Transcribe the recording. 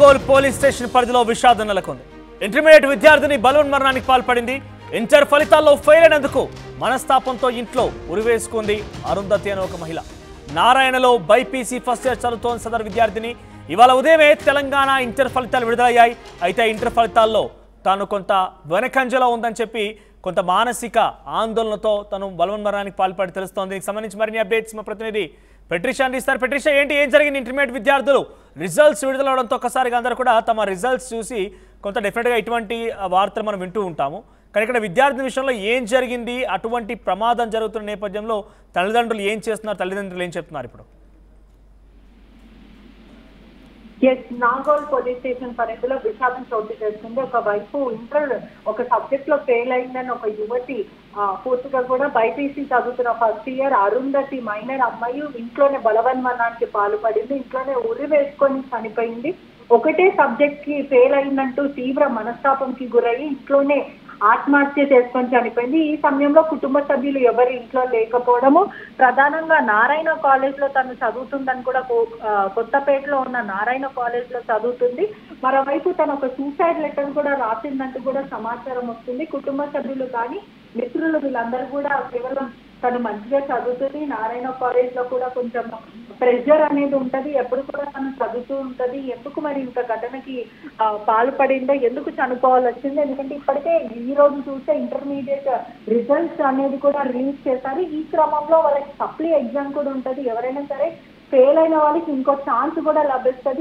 Nagole police station పరిధిలో విషాదం నెలకొంది. ఇంటర్మీడియట్ విద్యార్థిని బలవన్మరణానికి పాల్పడింది. ఇంటర్ ఫలితాల్లో ఫెయిల్ అయినందుకు మనస్తాపంతో ఇంట్లో ఉరివేసుకుంది అరుంధతి అనే ఒక మహిళ. నారాయణలో బైపీసీ ఫస్ట్ ఇయర్ చదువుతోన్న సదరు విద్యార్థిని ఇవాళ ఉదయమే తెలంగాణ ఇంటర్ ఫలితాలు విడుదలయ్యాయి. అయితే ఇంటర్ ఫలితాల్లో తాను కొంత వెనకంజలో ఉందని చెప్పి కొంత మానసిక ఆందోళనతో తను బలవన్మరణానికి పాల్పడి తెలుస్తోంది. దీనికి సంబంధించి మరిన్ని అప్డేట్స్ మా ప్రతినిధి పెట్రిషా అందిస్తారు. పెట్రిషా, ఏం జరిగింది? ఇంటర్మీడియట్ విద్యార్థులు రిజల్ట్స్ విడుదలవడంతో ఒక్కసారిగా అందరూ కూడా తమ రిజల్ట్స్ చూసి కొంత డెఫినెట్గా ఇటువంటి వార్తలు మనం వింటూ ఉంటాము. కానీ ఇక్కడ విద్యార్థి విషయంలో ఏం జరిగింది? అటువంటి ప్రమాదం జరుగుతున్న నేపథ్యంలో తల్లిదండ్రులు ఏం చేస్తున్నారు? తల్లిదండ్రులు ఏం చెప్తున్నారు ఇప్పుడు? నాగోల్ పోలీస్ స్టేషన్ పరిధిలో విషాదం చోటు చేస్తుంది. ఒకవైపు ఇంటర్ ఒక సబ్జెక్ట్ లో ఫెయిల్ అయిందని ఒక యువతి పూర్తిగా కూడా బైపీసీ చదువుతున్న ఫస్ట్ ఇయర్ అరుంధతి మైనర్ అమ్మాయి ఇంట్లోనే బలవన్మరణానికి పాల్పడింది. ఇంట్లోనే ఉరి వేసుకొని చనిపోయింది. ఒకటే సబ్జెక్ట్ కి ఫెయిల్ అయిందంటూ తీవ్ర మనస్తాపంకి గురయ్యి ఇంట్లోనే ఆత్మహత్య చేసుకొని చనిపోయింది. ఈ సమయంలో కుటుంబ సభ్యులు ఎవరు ఇంట్లో లేకపోవడము, ప్రధానంగా నారాయణ కాలేజ్ లో తను చదువుతుందని కూడా కొత్తపేటలో ఉన్న నారాయణ కాలేజ్ లో చదువుతుంది. మరోవైపు తను ఒక సూసైడ్ లెటర్ కూడా రాసిందంటూ కూడా సమాచారం వస్తుంది. కుటుంబ సభ్యులు కానీ మిత్రులు వీళ్ళందరూ కూడా కేవలం తను మంచిగా చదువుతుంది, నారాయణ కాలేజ్ లో కూడా కొంచెం ప్రెషర్ అనేది ఉంటది, ఎప్పుడు కూడా తను చదువుతూ ఉంటది, ఎందుకు మరి ఇంత ఘటనకి పాల్పడిందో, ఎందుకు చనిపోవాల్సి వచ్చింది? ఎందుకంటే ఇప్పటికే ఈ రోజు చూస్తే ఇంటర్మీడియట్ రిజల్ట్స్ అనేది కూడా రిలీజ్ చేశారు. ఈ క్రమంలో వాళ్ళకి సప్లీ ఎగ్జామ్ కూడా ఉంటది. ఎవరైనా సరే ఫెయిల్ అయిన వాళ్ళకి ఇంకో ఛాన్స్ కూడా లభిస్తుంది.